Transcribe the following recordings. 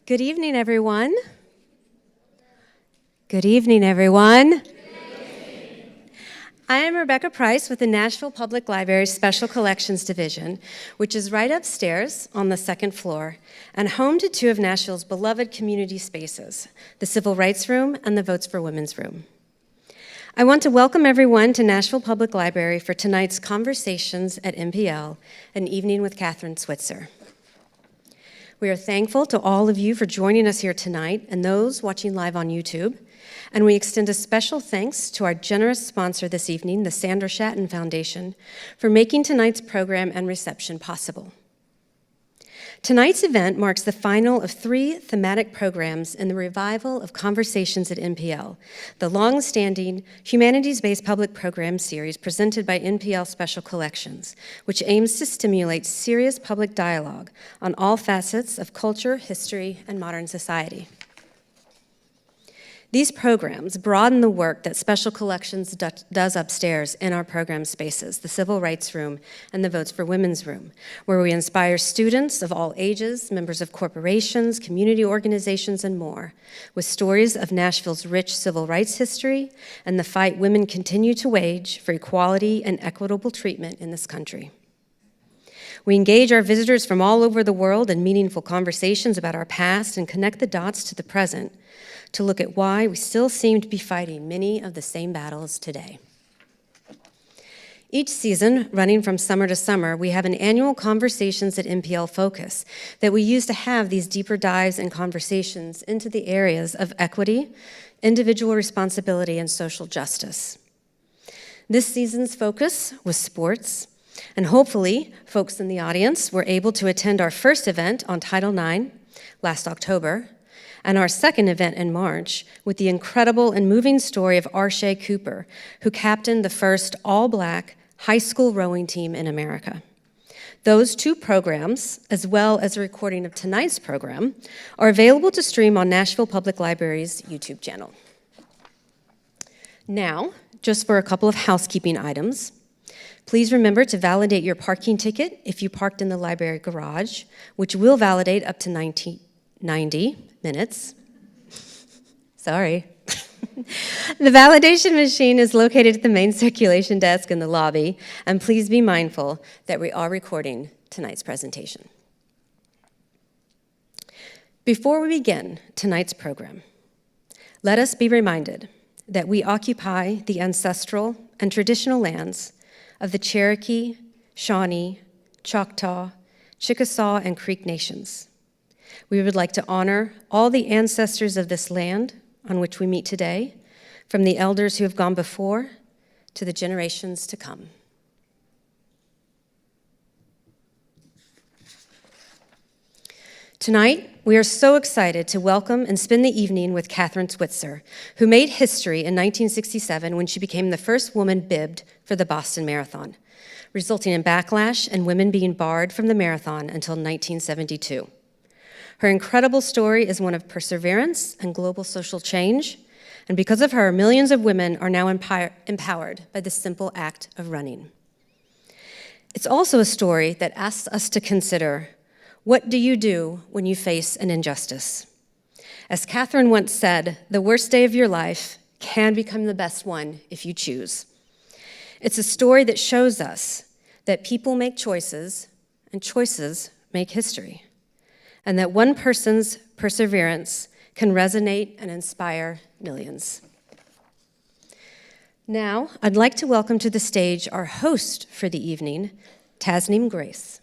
Good evening, everyone. Good evening, everyone. I am Rebecca Price with the Nashville Public Library's Special Collections Division, which is right upstairs on the second floor and home to two of Nashville's beloved community spaces, the Civil Rights Room and the Votes for Women's Room. I want to welcome everyone to Nashville Public Library for tonight's Conversations at NPL, an evening with Kathrine Switzer. We are thankful to all of you for joining us here tonight and those watching live on YouTube. And we extend a special thanks to our generous sponsor this evening, the Sandra Shatton Foundation, for making tonight's program and reception possible. Tonight's event marks the final of 3 thematic programs in the revival of Conversations at NPL, the long-standing humanities-based public program series presented by NPL Special Collections, which aims to stimulate serious public dialogue on all facets of culture, history, and modern society. These programs broaden the work that Special Collections does upstairs in our program spaces, the Civil Rights Room and the Votes for Women's Room, where we inspire students of all ages, members of corporations, community organizations, and more, with stories of Nashville's rich civil rights history and the fight women continue to wage for equality and equitable treatment in this country. We engage our visitors from all over the world in meaningful conversations about our past and connect the dots to the present, to look at why we still seem to be fighting many of the same battles today. Each season, running from summer to summer, we have an annual Conversations at NPL focus that we use to have these deeper dives and conversations into the areas of equity, individual responsibility, and social justice. This season's focus was sports, and hopefully, folks in the audience were able to attend our first event on Title IX last October, and our second event in March with the incredible and moving story of Arshay Cooper, who captained the first all-black high school rowing team in America. Those 2 programs, as well as a recording of tonight's program, are available to stream on Nashville Public Library's YouTube channel. Now, just for a couple of housekeeping items, please remember to validate your parking ticket if you parked in the library garage, which will validate up to 90 minutes. Sorry. The validation machine is located at the main circulation desk in the lobby, and please be mindful that we are recording tonight's presentation. Before we begin tonight's program, let us be reminded that we occupy the ancestral and traditional lands of the Cherokee, Shawnee, Choctaw, Chickasaw, and Creek nations. We would like to honor all the ancestors of this land on which we meet today, from the elders who have gone before to the generations to come. Tonight, we are so excited to welcome and spend the evening with Kathrine Switzer, who made history in 1967 when she became the first woman bibbed for the Boston Marathon, resulting in backlash and women being barred from the marathon until 1972. Her incredible story is one of perseverance and global social change, and because of her, millions of women are now empowered by the simple act of running. It's also a story that asks us to consider, what do you do when you face an injustice? As Katherine once said, the worst day of your life can become the best one if you choose. It's a story that shows us that people make choices, and choices make history, and that one person's perseverance can resonate and inspire millions. Now, I'd like to welcome to the stage our host for the evening, Tasneem Grace.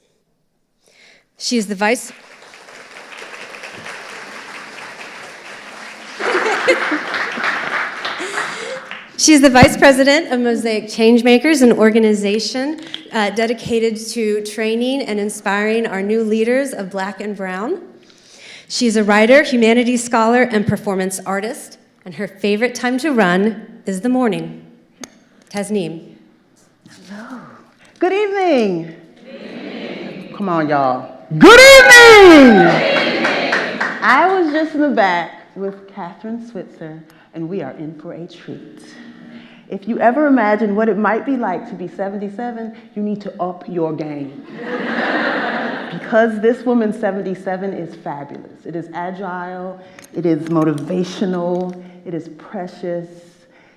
She is the vice... She is the Vice President of Mosaic Changemakers, an organization dedicated to training and inspiring our new leaders of Black and Brown. She's a writer, humanities scholar, and performance artist, and her favorite time to run is the morning. Tasneem. Hello. Good evening. Good evening. Come on, y'all. Good evening. Good evening. I was just in the back with Kathrine Switzer, and we are in for a treat. If you ever imagine what it might be like to be 77, you need to up your game. because this woman, 77, is fabulous. It is agile, it is motivational, it is precious,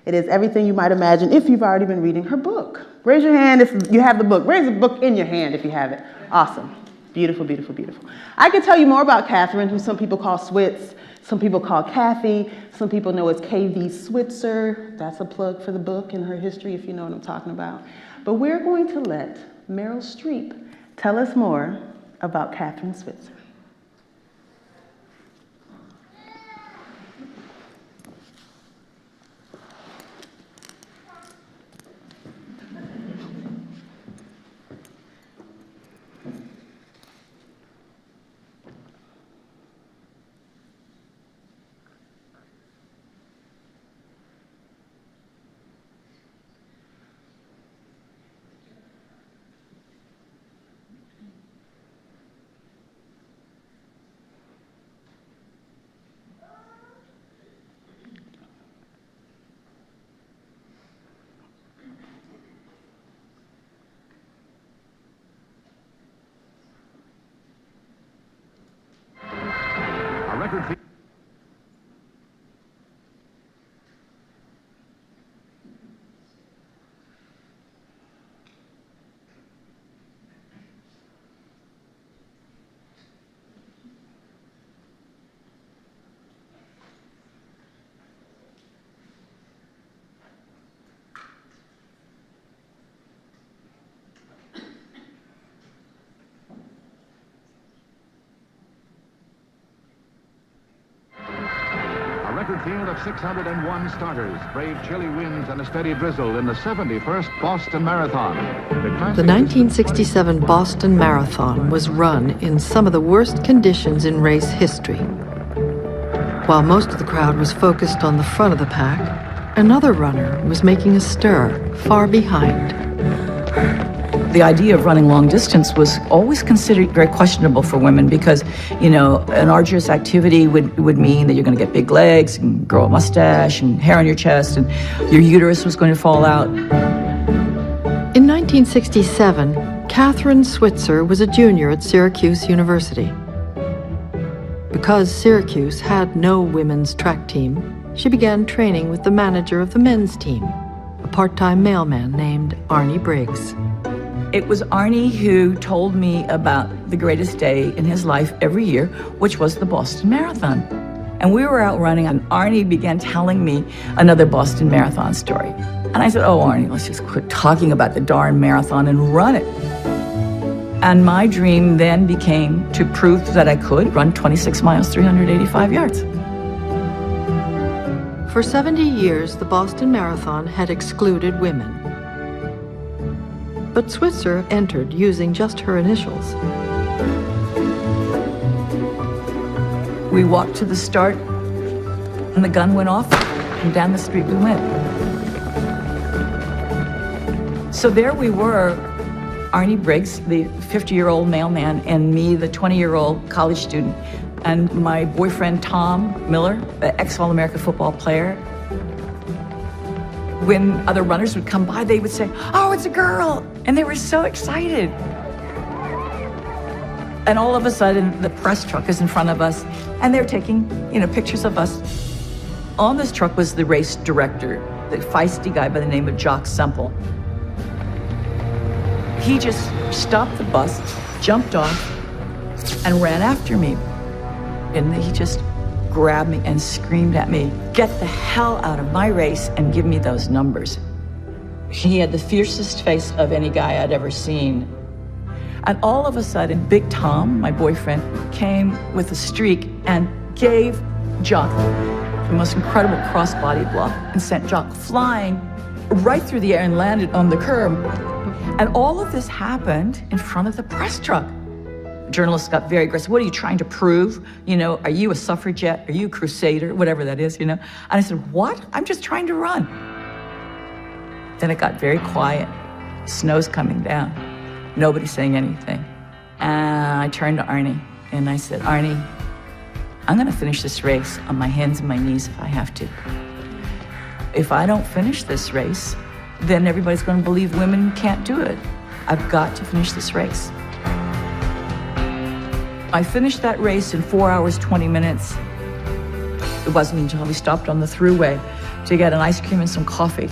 it is everything you might imagine if you've already been reading her book. Raise your hand if you have the book. Raise the book in your hand if you have it. Awesome. Beautiful, beautiful, beautiful. I could tell you more about Kathrine, who some people call Switz, some people call Kathy, some people know as KV Switzer. That's a plug for the book and her history, if you know what I'm talking about. But we're going to let Meryl Streep tell us more about Kathrine Switzer. Field of 601 starters braved chilly winds and a steady drizzle in the 71st Boston Marathon. The 1967 Boston Marathon was run in some of the worst conditions in race history. While most of the crowd was focused on the front of the pack, another runner was making a stir far behind. The idea of running long distance was always considered very questionable for women because, you know, an arduous activity would mean that you're going to get big legs and grow a mustache and hair on your chest and your uterus was going to fall out. In 1967, Kathrine Switzer was a junior at Syracuse University. Because Syracuse had no women's track team, she began training with the manager of the men's team, a part-time mailman named Arnie Briggs. It was Arnie who told me about the greatest day in his life every year, which was the Boston Marathon. And we were out running, and Arnie began telling me another Boston Marathon story. And I said, oh, Arnie, let's just quit talking about the darn marathon and run it. And my dream then became to prove that I could run 26 miles, 385 yards. For 70 years, the Boston Marathon had excluded women. But Switzer entered using just her initials. We walked to the start, and the gun went off, and down the street we went. So there we were, Arnie Briggs, the 50-year-old mailman, and me, the 20-year-old college student, and my boyfriend, Tom Miller, the ex-All-America football player. When other runners would come by, they would say, oh, it's a girl, and they were so excited. And all of a sudden, the press truck is in front of us, and they're taking, pictures of us. On this truck was the race director, the feisty guy by the name of Jock Semple. He just stopped the bus, jumped off, and ran after me. And he just grabbed me and screamed at me, get the hell out of my race and give me those numbers. He had the fiercest face of any guy I'd ever seen. And all of a sudden, Big Tom, my boyfriend, came with a streak and gave Jock the most incredible crossbody block and sent Jock flying right through the air and landed on the curb. And all of this happened in front of the press truck. Journalists got very aggressive. What are you trying to prove? Are you a suffragette? Are you a crusader? Whatever that is, And I said, what? I'm just trying to run. Then it got very quiet. Snow's coming down. Nobody's saying anything. And I turned to Arnie and I said, Arnie, I'm gonna finish this race on my hands and my knees if I have to. If I don't finish this race, then everybody's gonna believe women can't do it. I've got to finish this race. I finished that race in 4 hours, 20 minutes. It wasn't until we stopped on the thruway to get an ice cream and some coffee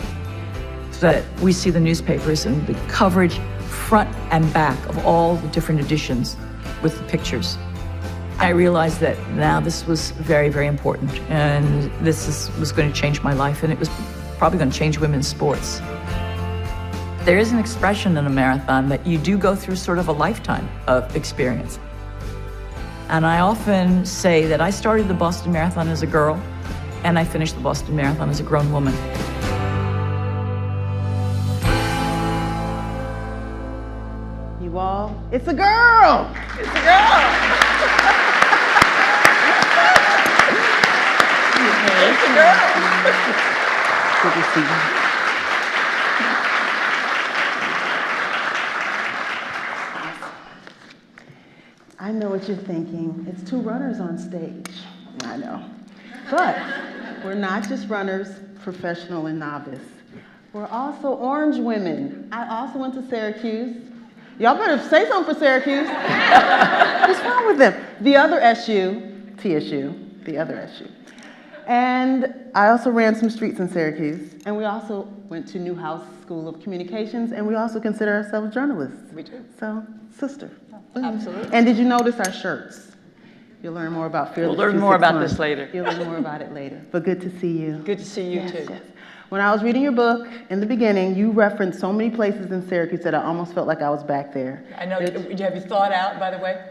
that we see the newspapers and the coverage front and back of all the different editions with the pictures. I realized that now this was very, very important, and was going to change my life, and it was probably going to change women's sports. There is an expression in a marathon that you do go through sort of a lifetime of experience. And I often say that I started the Boston Marathon as a girl, and I finished the Boston Marathon as a grown woman. You all, it's a girl! It's a girl! It's a girl! Good to see you. I know what you're thinking. It's two runners on stage. I know. But we're not just runners, professional and novice. We're also orange women. I also went to Syracuse. Y'all better say something for Syracuse. What's wrong with them? The other TSU, the other SU. And I also ran some streets in Syracuse. And we also went to Newhouse School of Communications, and we also consider ourselves journalists. We do. So, sister. Absolutely. And did you notice our shirts? You'll learn more about Fearless. We'll learn more about this later. You'll learn more about it later. But good to see you. Good to see you too. Yes. When I was reading your book, in the beginning, you referenced so many places in Syracuse that I almost felt like I was back there. I know. Have you thawed out, by the way?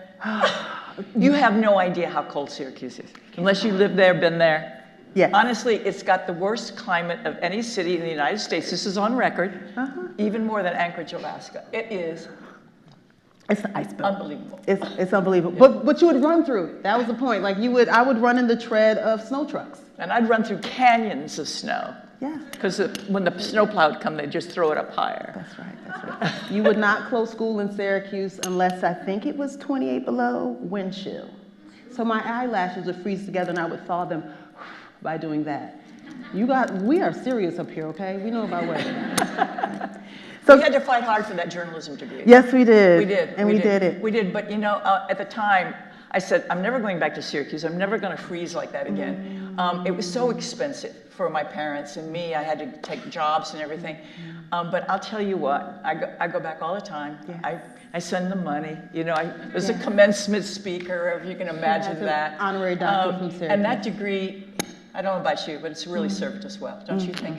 You have no idea how cold Syracuse is, unless you live there, been there. Yes. Honestly, it's got the worst climate of any city in the United States. This is on record, even more than Anchorage, Alaska. It is. It's the ice belt. Unbelievable. It's unbelievable. Yeah. But you would run through it. That was the point. Like I would run in the tread of snow trucks. And I'd run through canyons of snow. Yeah. Because when the snowplow would come, they'd just throw it up higher. That's right, that's right. You would not close school in Syracuse unless I think it was 28 below wind chill. So my eyelashes would freeze together and I would thaw them by doing that. We are serious up here, okay? We know about weather. So we had to fight hard for that journalism degree. Yes, we did. We did. And we did it. We did, but at the time, I said, I'm never going back to Syracuse. I'm never going to freeze like that again. It was so expensive for my parents and me. I had to take jobs and everything. But I'll tell you what, I go back all the time. Yes. I send them money. I was a commencement speaker, if you can imagine that. Honorary doctor from Syracuse. And that degree, I don't know about you, but it's really served us well, don't you think?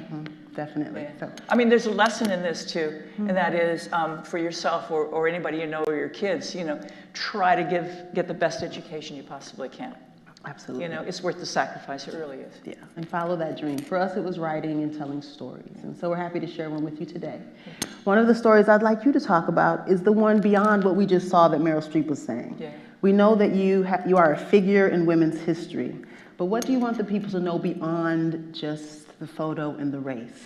Definitely. Yeah. So. I mean, there's a lesson in this too, and that is for yourself or anybody you know or your kids, try to get the best education you possibly can. Absolutely. It's worth the sacrifice, it really is. Yeah, and follow that dream. For us, it was writing and telling stories, and so we're happy to share one with you today. One of the stories I'd like you to talk about is the one beyond what we just saw that Meryl Streep was saying. Yeah. We know that you are a figure in women's history, but what do you want the people to know beyond just the photo and the race?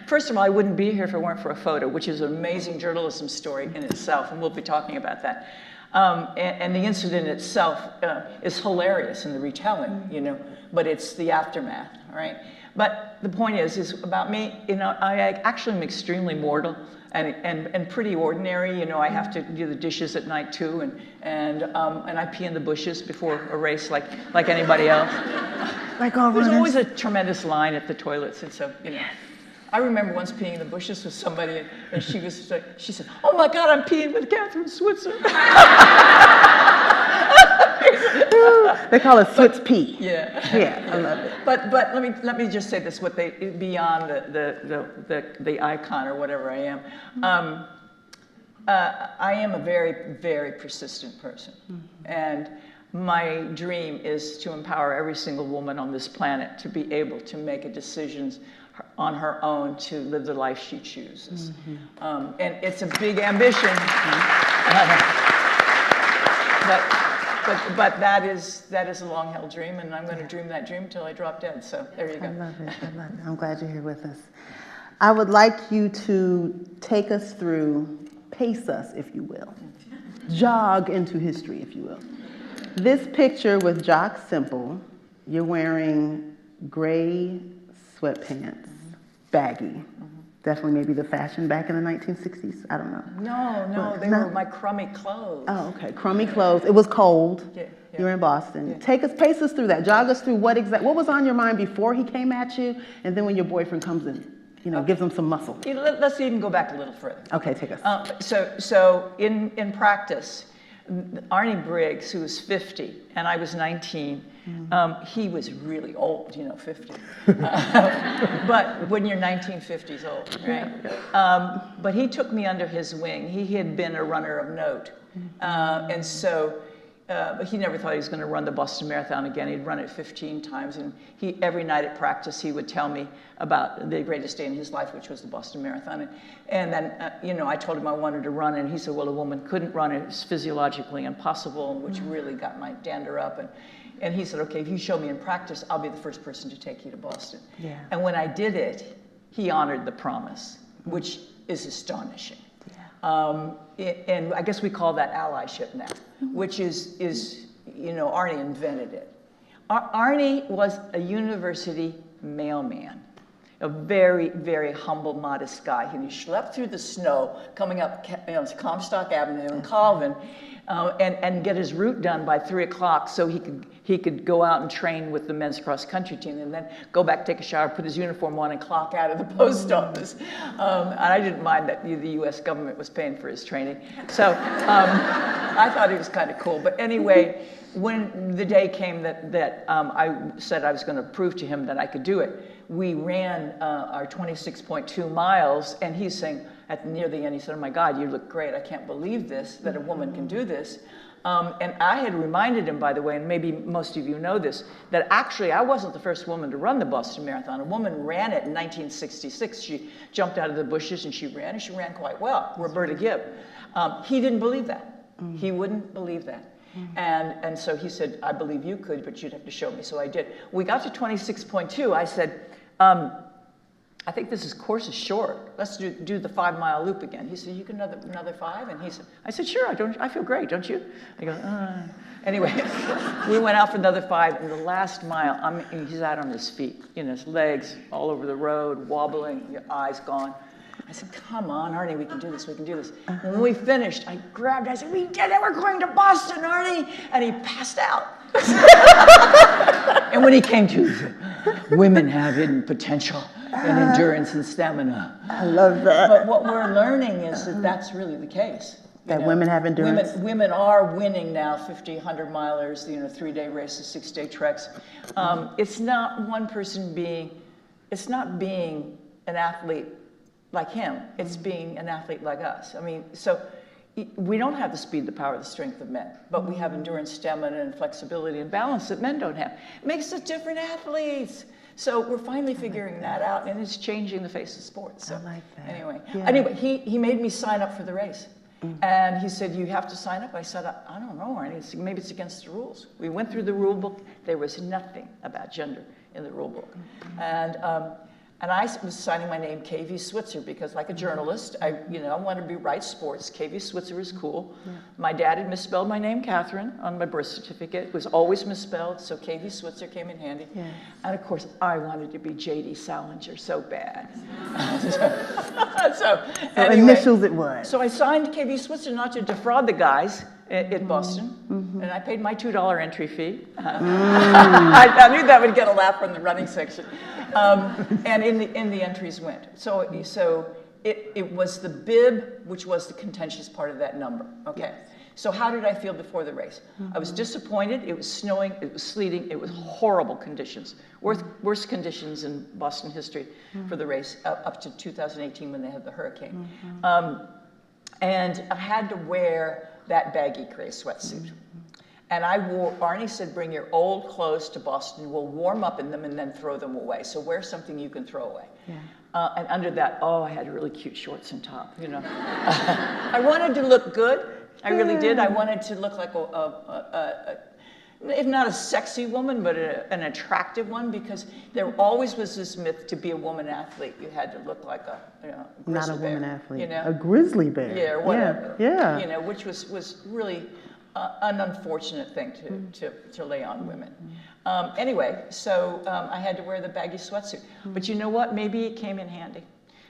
First of all, I wouldn't be here if it weren't for a photo, which is an amazing journalism story in itself, and we'll be talking about that. And the incident itself is hilarious in the retelling, but it's the aftermath, all right? But the point is about me, I actually am extremely mortal and pretty ordinary. I have to do the dishes at night too, and I pee in the bushes before a race like anybody else. Like all runners. There's always a tremendous line at the toilets, and so, Yes. I remember once peeing in the bushes with somebody, and she said, "Oh my God, I'm peeing with Kathrine Switzer." They call it Switz pee. Yeah. Yeah, I love it. But let me just say this: beyond the icon or whatever I am, I am a very, very persistent person, and my dream is to empower every single woman on this planet to be able to make a decision on her own to live the life she chooses. And it's a big ambition. But that is a long-held dream, and I'm going to dream that dream until I drop dead. So there you go. I love it. I'm glad you're here with us. I would like you to take us through, pace us, if you will, jog into history, if you will. This picture with Jock Simple, you're wearing gray sweatpants, baggy. definitely maybe the fashion back in the 1960s. I don't know. No, they were my crummy clothes. Oh, okay. Crummy clothes. It was cold. Yeah. You were in Boston. Yeah. Pace us through that. Jog us through what was on your mind before he came at you, and then when your boyfriend comes in, gives him some muscle. Let's even go back a little further. Okay, take us. So in practice, Arnie Briggs, who was 50, and I was 19, he was really old, 50. But when you're 19, 50's old, right? But he took me under his wing. He had been a runner of note. And so, but he never thought he was going to run the Boston Marathon again. He'd run it 15 times. And every night at practice, he would tell me about the greatest day in his life, which was the Boston Marathon. And then, I told him I wanted to run, and he said, well, a woman couldn't run it. It's physiologically impossible, which really got my dander up. And he said, okay, if you show me in practice, I'll be the first person to take you to Boston. Yeah. And when I did it, he honored the promise, which is astonishing. Yeah. And I guess we call that allyship now, which is Arnie invented it. Arnie was a university mailman, a very, very humble, modest guy. He schlepped through the snow coming up Comstock Avenue in Colvin and get his route done by 3 o'clock so he could go out and train with the men's cross country team and then go back, take a shower, put his uniform on, and clock out of the post office. And I didn't mind that the U.S. government was paying for his training. So I thought he was kind of cool. But anyway, when the day came that I said I was going to prove to him that I could do it, we ran our 26.2 miles, and he's saying, near the end, he said, oh my God, you look great. I can't believe this, that a woman can do this. And I had reminded him, by the way, and maybe most of you know this, that actually I wasn't the first woman to run the Boston Marathon. A woman ran it in 1966. She jumped out of the bushes and she ran quite well, Roberta Gibb. He didn't believe that. He wouldn't believe that. And so he said, I believe you could, but you'd have to show me. So I did. We got to 26.2. I said, I think this course is short. Let's do the 5-mile loop again. He said, you can another 5? And I said, sure, I feel great, don't you? I go, Anyway, we went out for another 5, and the last mile, he's out on his feet, his legs all over the road, wobbling, your eyes gone. I said, come on, Arnie, we can do this, we can do this. And when we finished, I grabbed, I said, we did it, we're going to Boston, Arnie! And he passed out. And when he came to, he said, women have hidden potential and endurance and stamina. I love that. But what we're learning is that that's really the case. That women have endurance? Women are winning now 50, 100-milers, 3-day races, 6-day treks. It's not one person it's not being an athlete like him. It's being an athlete like us. So we don't have the speed, the power, the strength of men, but we have endurance, stamina, and flexibility and balance that men don't have. It makes us different athletes. So we're finally figuring that out, and it's changing the face of sports. So I like that. Anyway, he made me sign up for the race. And he said, you have to sign up. I said, I don't know, Arnie. Maybe it's against the rules. We went through the rule book. There was nothing about gender in the rule book. And I was signing my name KV Switzer because, like a journalist, I wanted to write sports. KV Switzer is cool. Yeah. My dad had misspelled my name, Katherine, on my birth certificate. It was always misspelled, so KV Switzer came in handy. Yeah. And of course, I wanted to be J.D. Salinger so bad. So anyway, initials it was. So I signed KV Switzer not to defraud the guys at Boston, and I paid my $2 entry fee. I knew that would get a laugh from the running section. And in the entries went. So it was the bib, which was the contentious part of that number. Okay. Yes. So how did I feel before the race? I was disappointed. It was snowing. It was sleeting. It was horrible conditions. Worst conditions in Boston history for the race up to 2018 when they had the hurricane. And I had to wear that baggy gray sweatsuit. And Arnie said, bring your old clothes to Boston. We'll warm up in them and then throw them away. So wear something you can throw away. Yeah. And under that, I had really cute shorts and top, I wanted to look good. I really did. I wanted to look like if not a sexy woman, but an attractive one, because there always was this myth to be a woman athlete. You had to look like a grizzly Not a bear, woman athlete. A grizzly bear. Yeah, or whatever. Yeah. Which was really an unfortunate thing to lay on women. Anyway, so I had to wear the baggy sweatsuit. But you know what? Maybe it came in handy.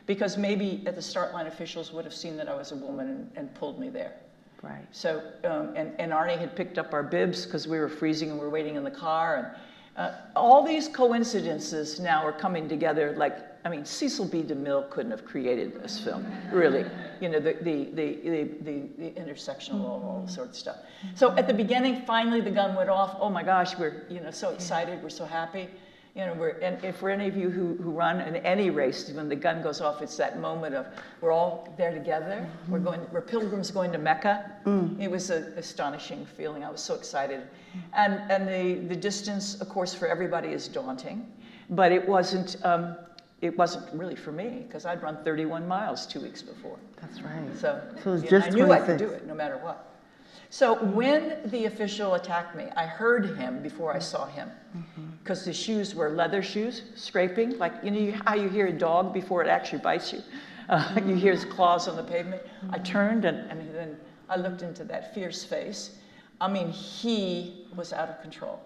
because maybe at the start line officials would have seen that I was a woman and pulled me there. Right. So, and Arnie had picked up our bibs because we were freezing and we were waiting in the car. And all these coincidences now are coming together. Like, I mean, Cecil B. DeMille couldn't have created this film, really. You know, the intersectional, all the sort of stuff. So at the beginning, finally the gun went off. Oh my gosh, we're, you know, so excited. We're so happy. You know, and if for any of you who run in any race, when the gun goes off, it's that moment of we're all there together. We're pilgrims going to Mecca. It was an astonishing feeling. I was so excited, and the distance, of course, for everybody is daunting, but it wasn't really for me because I'd run 31 miles 2 weeks before. That's right. So it's you know, just I knew 26. I could do it no matter what. So when the official attacked me, I heard him before I saw him, because the shoes were leather shoes, scraping, like, you know how you hear a dog before it actually bites you? You hear his claws on the pavement. I turned and then I looked into that fierce face. I mean, he was out of control.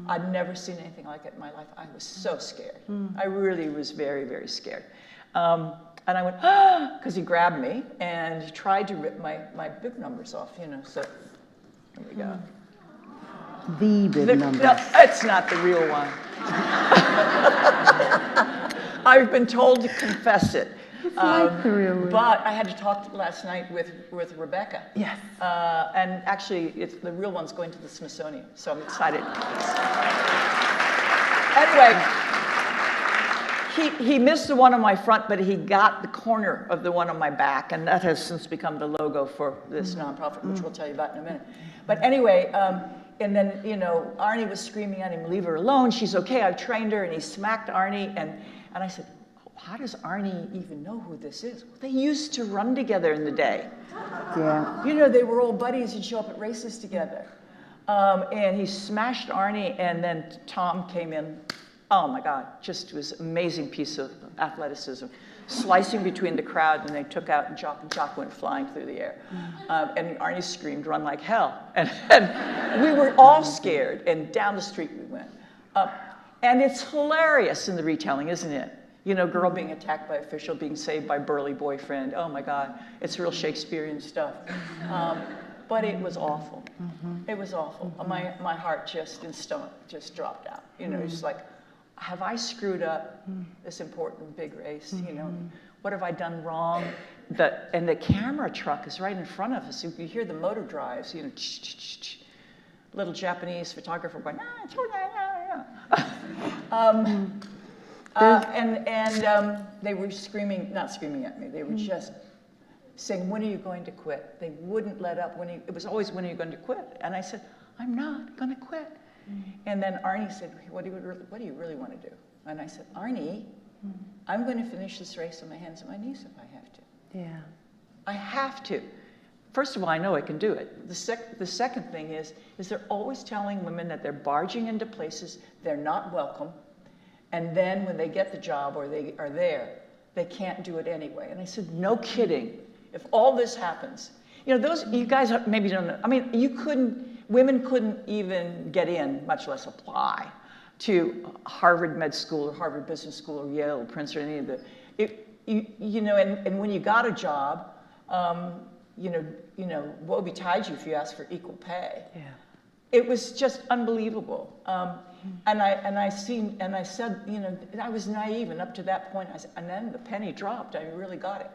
I'd never seen anything like it in my life. I was so scared. I really was very, very scared. And I went, ah, because he grabbed me and he tried to rip my bib numbers off, you know, so there we go. The bib number. No, it's not the real one. I've been told to confess it. It's like the real one. But I had to talk last night with Rebecca. Yes. And actually, the real one's going to the Smithsonian, so I'm excited. Anyway, he missed the one on my front, but he got the corner of the one on my back, and that has since become the logo for this nonprofit, which we'll tell you about in a minute. But anyway, and then, you know, Arnie was screaming at him, leave her alone, she's okay, I've trained her, and he smacked Arnie, and I said, how does Arnie even know who this is? Well, they used to run together in the day. Yeah. You know, they were old buddies and show up at races together. And he smashed Arnie, and then Tom came in. Oh my God, just was an amazing piece of athleticism. Slicing between the crowd, and they took out, and Jock went flying through the air. And Arnie screamed, run like hell. And we were all scared, and down the street we went. And it's hilarious in the retelling, isn't it? You know, girl being attacked by official, being saved by burly boyfriend. Oh my God, it's real Shakespearean stuff. But it was awful. It was awful. My heart just in stomach just dropped out. You know, it's like, have I screwed up this important big race? You know, what have I done wrong? And the camera truck is right in front of us. You hear the motor drives, you know, little Japanese photographer going, and they were screaming, not screaming at me, they were just saying, when are you going to quit? They wouldn't let up. It was always, when are you going to quit? And I said, I'm not going to quit. And then Arnie said, what do you really want to do? And I said, Arnie, I'm going to finish this race on my hands and my knees if I have to. Yeah. I have to. First of all, I know I can do it. The second thing is they're always telling women that they're barging into places they're not welcome, and then when they get the job or they are there, they can't do it anyway. And I said, no kidding. If all this happens, you know, you guys maybe don't know. I mean, women couldn't even get in, much less apply to Harvard Med School or Harvard Business School or Yale or Princeton or any of you know, and when you got a job, you know, woe betide you if you asked for equal pay. Yeah. It was just unbelievable. And I said, you know, I was naive, and up to that point, and then the penny dropped. I really got it.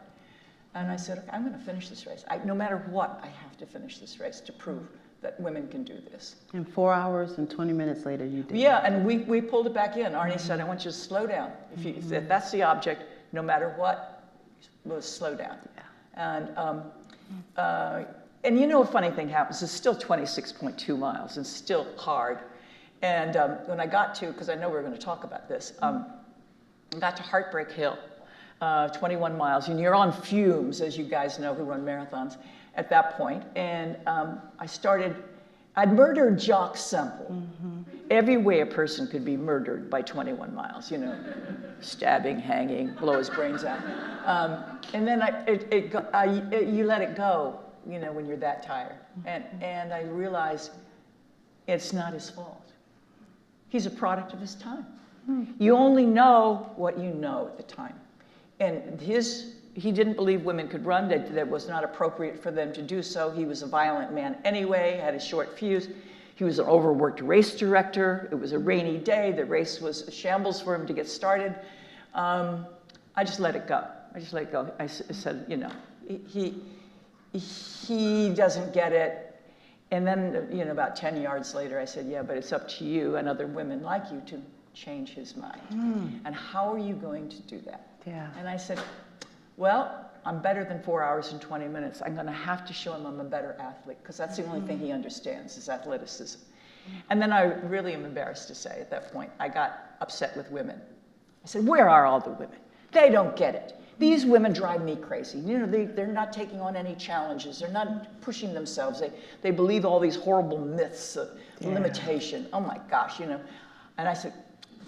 And I said, okay, I'm going to finish this race. No matter what, I have to finish this race to prove that women can do this. And 4 hours and 20 minutes later, you did. Yeah, and we pulled it back in. Arnie said, I want you to slow down. If that's the object, no matter what, we'll slow down. Yeah. And you know, a funny thing happens. It's still 26.2 miles and still hard. And when I got to, because I know we're going to talk about this, I got to Heartbreak Hill, 21 miles. And you're on fumes, as you guys know who run marathons at that point. And I'd murdered Jock Semple. Every way a person could be murdered by 21 miles, you know, stabbing, hanging, blow his brains out. And then you let it go, you know, when you're that tired. And I realized it's not his fault. He's a product of his time. You only know what you know at the time. and he didn't believe women could run, that it was not appropriate for them to do so. He was a violent man anyway, had a short fuse. He was an overworked race director. It was a rainy day. The race was a shambles for him to get started. I just let it go. I said, you know, he doesn't get it. And then, you know, about 10 yards later, I said, yeah, but it's up to you and other women like you to change his mind. And how are you going to do that? Yeah. And I said, well, I'm better than 4 hours and 20 minutes. I'm going to have to show him I'm a better athlete, because that's the only thing he understands is athleticism. And then I really am embarrassed to say at that point, I got upset with women. I said, where are all the women? They don't get it. These women drive me crazy. You know, they're not taking on any challenges. They're not pushing themselves. They believe all these horrible myths of limitation. Oh my gosh, you know. And I said,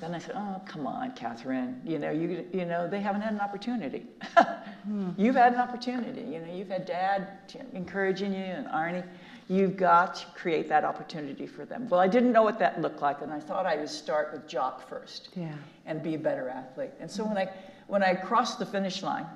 oh, come on, Kathrine. You know, they haven't had an opportunity. You've had an opportunity. You know, you've had Dad encouraging you and Arnie. You've got to create that opportunity for them. Well, I didn't know what that looked like, and I thought I would start with Jock first and be a better athlete. And so when I crossed the finish line,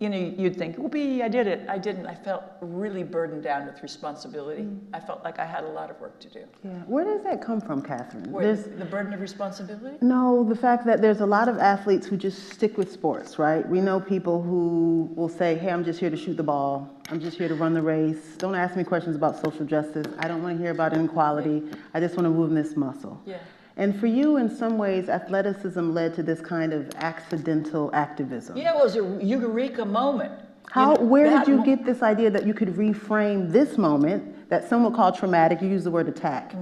you know, you'd think, whoopee, I did it. I didn't. I felt really burdened down with responsibility. I felt like I had a lot of work to do. Yeah. Where does that come from, Kathrine? The burden of responsibility? No, the fact that there's a lot of athletes who just stick with sports, right? We know people who will say, hey, I'm just here to shoot the ball. I'm just here to run the race. Don't ask me questions about social justice. I don't want to hear about inequality. I just want to move this muscle. Yeah. And for you, in some ways, athleticism led to this kind of accidental activism. Yeah, it was a eureka moment. Where did you get this idea that you could reframe this moment that some would call traumatic, you use the word attack,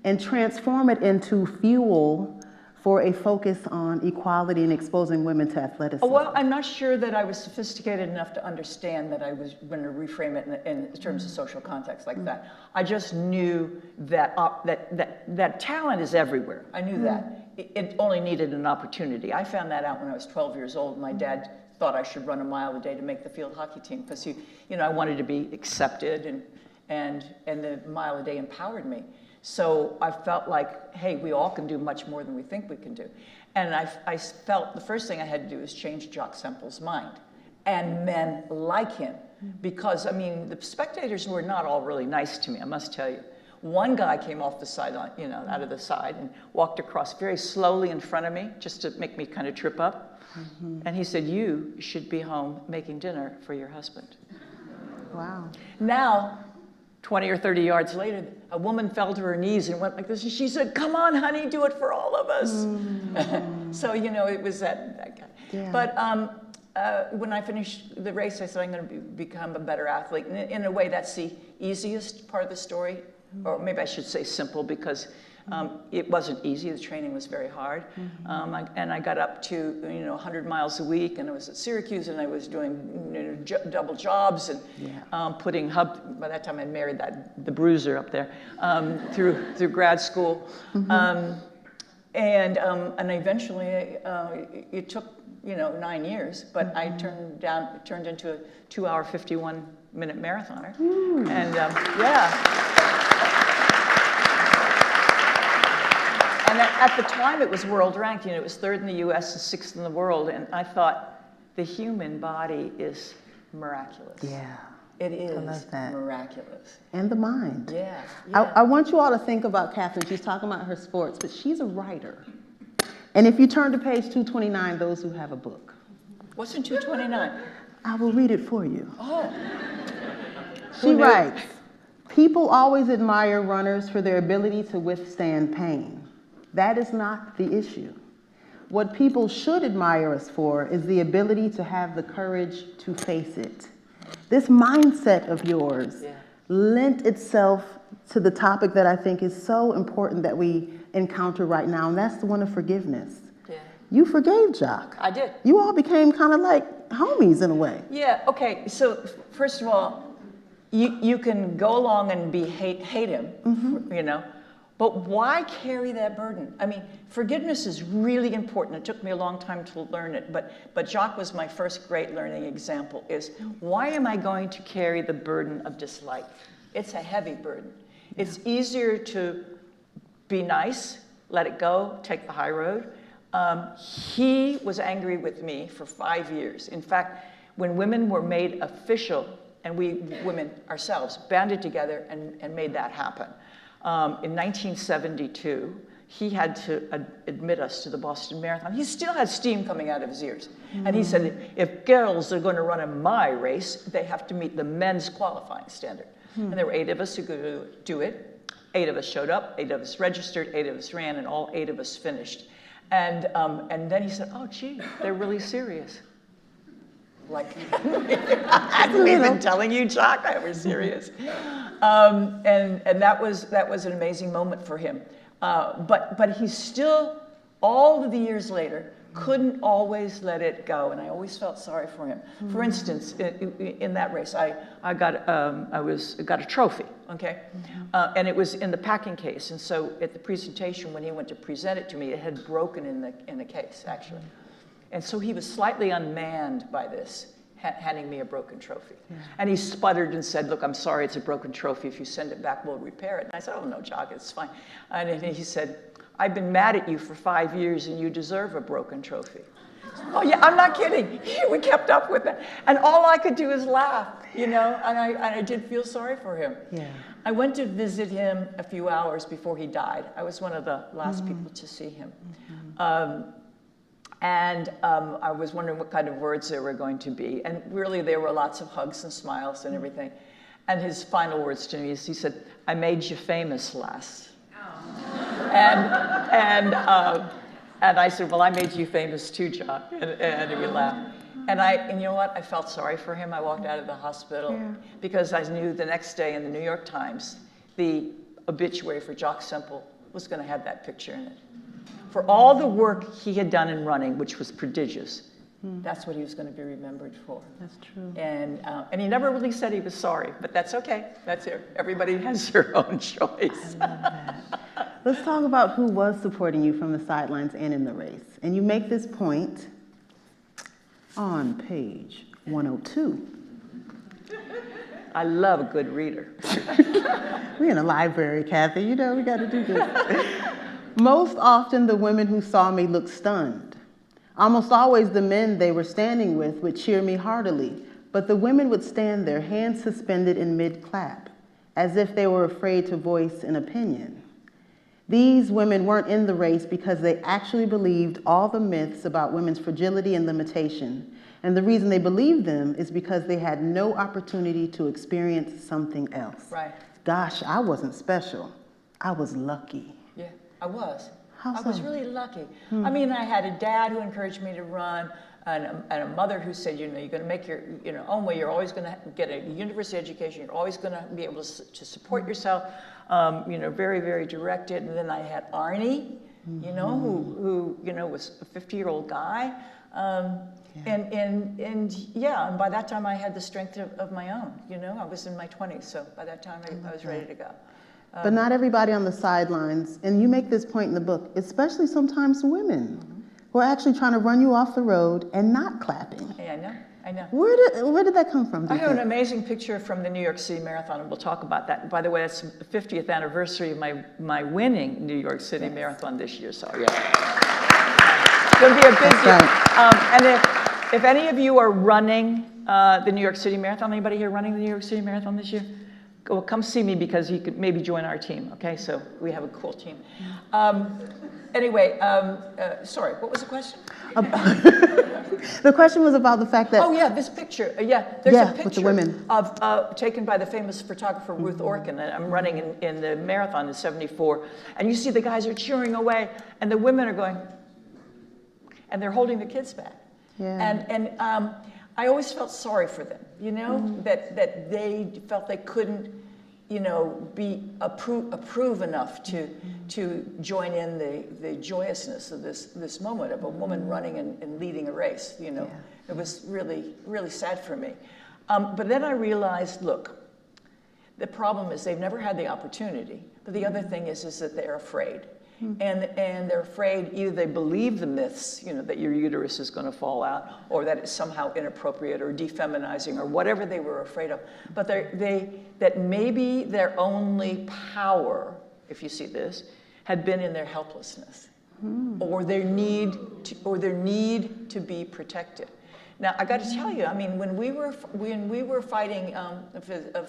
and transform it into fuel for a focus on equality and exposing women to athleticism? Well, I'm not sure that I was sophisticated enough to understand that I was going to reframe it in terms of social context like that. I just knew that that talent is everywhere. I knew that. It only needed an opportunity. I found that out when I was 12 years old. My dad thought I should run a mile a day to make the field hockey team because you know, I wanted to be accepted, and the mile a day empowered me. So I felt like, hey, we all can do much more than we think we can do. And I felt the first thing I had to do was change Jock Semple's mind and men like him. Because, I mean, the spectators were not all really nice to me, I must tell you. One guy came off the sideline, you know, out of the side and walked across very slowly in front of me just to make me kind of trip up. And he said, you should be home making dinner for your husband. Wow. Now, 20 or 30 yards later, a woman fell to her knees and went like this, and she said, come on, honey, do it for all of us. So, you know, it was that guy. Yeah. But when I finished the race, I said, I'm going to become a better athlete. And in a way, that's the easiest part of the story, or maybe I should say simple, because it wasn't easy. The training was very hard. And I got up to, you know, 100 miles a week, and I was at Syracuse, and I was doing, you know, double jobs and putting by that time I married the bruiser up there, through grad school. And eventually it took, you know, 9 years, but I turned into a 2-hour, 51-minute marathoner. And And at the time, it was world ranked. You know, it was 3rd in the U.S. and 6th in the world. And I thought, the human body is miraculous. Yeah. It is I love that. Miraculous. And the mind. Yeah. I want you all to think about Kathrine. She's talking about her sports, but she's a writer. And if you turn to page 229, those who have a book. What's in 229? I will read it for you. Oh. She writes, people always admire runners for their ability to withstand pain. That is not the issue. What people should admire us for is the ability to have the courage to face it. This mindset of yours lent itself to the topic that I think is so important that we encounter right now, and that's the one of forgiveness. Yeah. You forgave Jock. I did. You all became kind of like homies in a way. Yeah, okay, so first of all, you can go along and hate him, you know, but why carry that burden? I mean, forgiveness is really important. It took me a long time to learn it, but Jock was my first great learning example, is why am I going to carry the burden of dislike? It's a heavy burden. It's easier to be nice, let it go, take the high road. He was angry with me for 5 years. In fact, when women were made official, and we women ourselves banded together and made that happen. In 1972, he had to admit us to the Boston Marathon. He still had steam coming out of his ears. And he said, if girls are going to run in my race, they have to meet the men's qualifying standard. And there were 8 of us who could do it. 8 of us showed up, 8 of us registered, 8 of us ran, and all 8 of us finished. And then he said, oh, gee, they're really serious. Like, we've been telling you, Chuck, I was serious. And that was an amazing moment for him. But he still, all of the years later, couldn't always let it go, and I always felt sorry for him. For instance, in that race, I got a trophy, okay, and it was in the packing case. And so at the presentation, when he went to present it to me, it had broken in the case actually, and so he was slightly unmanned by this, handing me a broken trophy. And he sputtered and said, "Look, I'm sorry, it's a broken trophy. If you send it back, we'll repair it." And I said, "Oh no, Jock, it's fine." And he said, "I've been mad at you for 5 years and you deserve a broken trophy." Oh yeah, I'm not kidding. We kept up with that. And all I could do is laugh, you know, and I did feel sorry for him. Yeah. I went to visit him a few hours before he died. I was one of the last people to see him. I was wondering what kind of words there were going to be. And really there were lots of hugs and smiles and everything. And his final words to me is, he said, "I made you famous last." And I said, "Well, I made you famous too, John." And we laughed. And you know what? I felt sorry for him. I walked out of the hospital because I knew the next day in the New York Times, the obituary for Jock Semple was going to have that picture in it. For all the work he had done in running, which was prodigious, that's what he was going to be remembered for. That's true. And he never really said he was sorry, but that's okay. That's it. Everybody has their own choice. I love that. Let's talk about who was supporting you from the sidelines and in the race. And you make this point on page 102. I love a good reader. We're in a library, Kathy. You know, we got to do this. Most often, the women who saw me looked stunned. Almost always, the men they were standing with would cheer me heartily, but the women would stand there, hands suspended in mid-clap, as if they were afraid to voice an opinion. These women weren't in the race because they actually believed all the myths about women's fragility and limitation. And the reason they believed them is because they had no opportunity to experience something else. Right. Gosh, I wasn't special. I was lucky. Yeah, I was. How so? I was really lucky. I mean, I had a dad who encouraged me to run, and a mother who said, you know, you're going to make your own way. You're always going to get a university education. You're always going to be able to support yourself. Very, very directed. And then I had Arnie, you know, who was a 50-year-old guy. And by that time I had the strength of my own. You know, I was in my 20s, so by that time I was ready to go. But not everybody on the sidelines, and you make this point in the book, especially sometimes women, who are actually trying to run you off the road and not clapping. Yeah, I know. Where did that come from? I have an amazing picture from the New York City Marathon, and we'll talk about that. By the way, that's the 50th anniversary of my winning New York City Marathon this year, so yeah. It's going to be a big deal. Right. And if any of you are running the New York City Marathon, anybody here running the New York City Marathon this year? Well, come see me because you could maybe join our team, okay? So we have a cool team. Sorry, what was the question? The question was about the fact that... Oh, yeah, this picture. There's a picture with the women. taken by the famous photographer Ruth Orkin. And I'm running in the marathon in '74. And you see the guys are cheering away, and the women are going, and they're holding the kids back. Yeah. And I always felt sorry for them, you know, that they felt they couldn't, you know, approve enough to join in the joyousness of this moment of a woman running and leading a race, you know. Yeah. It was really, really sad for me. But then I realized, look, the problem is they've never had the opportunity, but the other thing is that they're afraid. And they're afraid either they believe the myths, you know, that your uterus is going to fall out, or that it's somehow inappropriate or defeminizing or whatever they were afraid of. But that maybe their only power, if you see this, had been in their helplessness. or their need to be protected. Now, I got to tell you, I mean, when we were fighting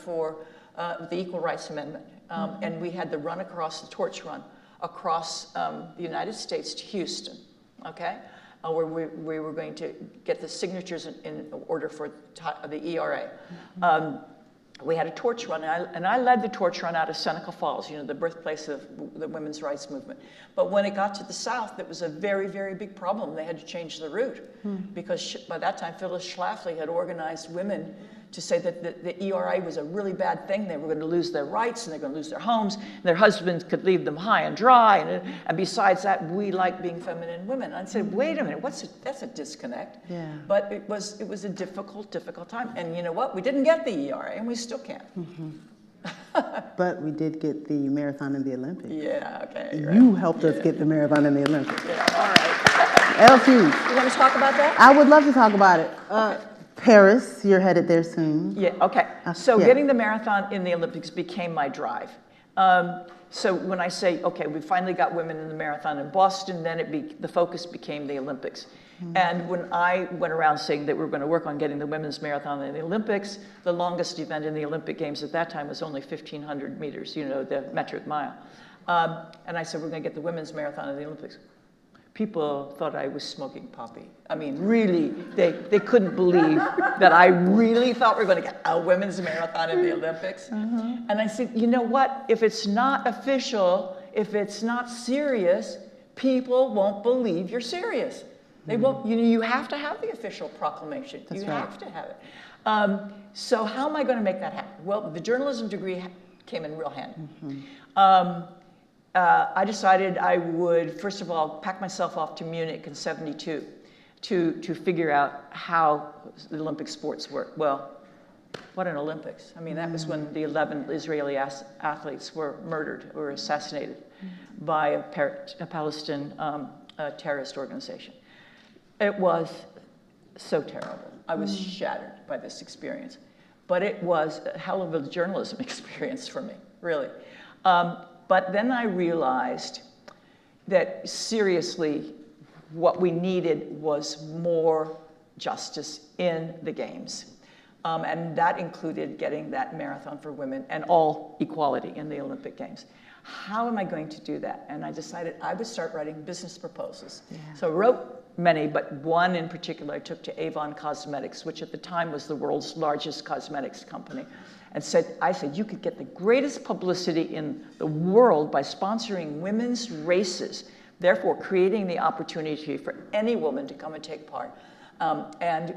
for the Equal Rights Amendment, and we had the torch run across the United States to Houston, okay, where we were going to get the signatures in order for the ERA. We had a torch run, and I led the torch run out of Seneca Falls, you know, the birthplace of the women's rights movement. But when it got to the South, it was a very, very big problem. They had to change the route because by that time, Phyllis Schlafly had organized women to say that the ERA was a really bad thing. They were going to lose their rights, and they're going to lose their homes, and their husbands could leave them high and dry. And besides that, we like being feminine women. I said, wait a minute, that's a disconnect. Yeah. But it was a difficult time. And you know what? We didn't get the ERA, and we still can't. But we did get the marathon in the Olympics. Yeah, okay. You helped us get the marathon in the Olympics. Yeah, all right. LSU. You want to talk about that? I would love to talk about it. Paris, you're headed there soon. Yeah, okay. So yeah. getting the marathon in the Olympics became my drive. So when I say, okay, we finally got women in the marathon in Boston, then the focus became the Olympics. And when I went around saying that we were going to work on getting the women's marathon in the Olympics, the longest event in the Olympic Games at that time was only 1,500 meters, you know, the metric mile. And I said, we're going to get the women's marathon in the Olympics. People thought I was smoking poppy. I mean, really, they couldn't believe that I really thought we were going to get a women's marathon in the Olympics. And I said, you know what? If it's not official, if it's not serious, people won't believe you're serious. They won't. You have to have the official proclamation. That's you right. have to have it. So how am I going to make that happen? Well, the journalism degree came in real handy. I decided I would, first of all, pack myself off to Munich in '72 to figure out how the Olympic sports work. Well, what an Olympics. I mean, that was when the 11 Israeli athletes were murdered or assassinated by a Palestinian terrorist organization. It was so terrible. I was shattered by this experience. But it was a hell of a journalism experience for me, really. But then I realized that seriously, what we needed was more justice in the games. And that included getting that marathon for women and all equality in the Olympic Games. How am I going to do that? And I decided I would start writing business proposals. Yeah. So I wrote many, but one in particular I took to Avon Cosmetics, which at the time was the world's largest cosmetics company. And I said, you could get the greatest publicity in the world by sponsoring women's races, therefore creating the opportunity for any woman to come and take part. And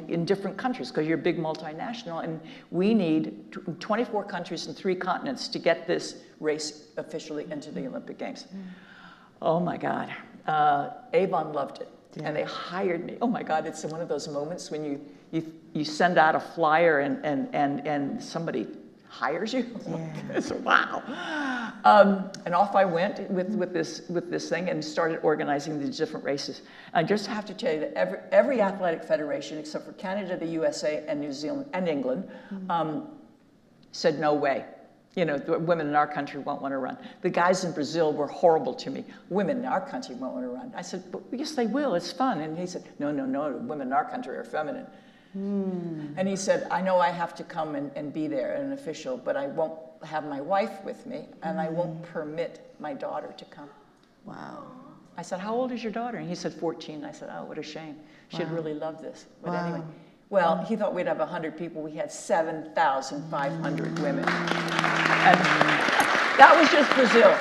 in different countries, because you're a big multinational, and we need 24 countries and 3 continents to get this race officially into the Olympic Games. Oh my God, Avon loved it. Yeah. And they hired me. Oh my God, it's one of those moments when you send out a flyer and somebody hires you. Yeah. So, wow. And off I went with this thing and started organizing these different races. I just have to tell you that every athletic federation except for Canada, the USA, and New Zealand and England said no way. You know, the women in our country won't want to run. The guys in Brazil were horrible to me. Women in our country won't want to run. I said, but yes, they will. It's fun. And he said, no, women in our country are feminine. And he said, I know I have to come and be there, an official, but I won't have my wife with me, and I won't permit my daughter to come. Wow. I said, how old is your daughter? And he said, 14. I said, oh, what a shame. She'd really love this. But anyway. Well, he thought we'd have 100 people. We had 7,500 women. And that was just Brazil.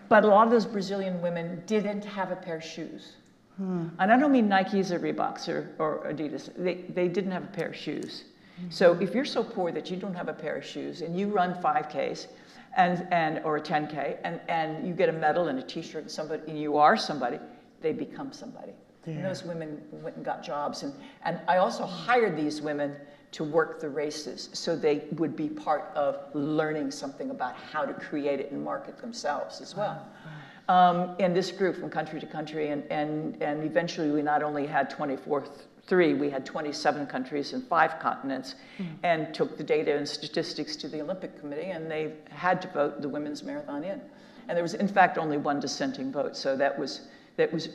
But a lot of those Brazilian women didn't have a pair of shoes. And I don't mean Nikes or Reeboks or Adidas. They didn't have a pair of shoes. So if you're so poor that you don't have a pair of shoes and you run 5Ks or a 10K and you get a medal and a T-shirt and you are somebody, they become somebody. Yeah. And those women went and got jobs. And I also hired these women to work the races so they would be part of learning something about how to create it and market themselves as well. And this grew from country to country, and eventually we not only had 3, we had 27 countries and 5 continents, and took the data and statistics to the Olympic Committee, and they had to vote the women's marathon in. And there was, in fact, only one dissenting vote, so that was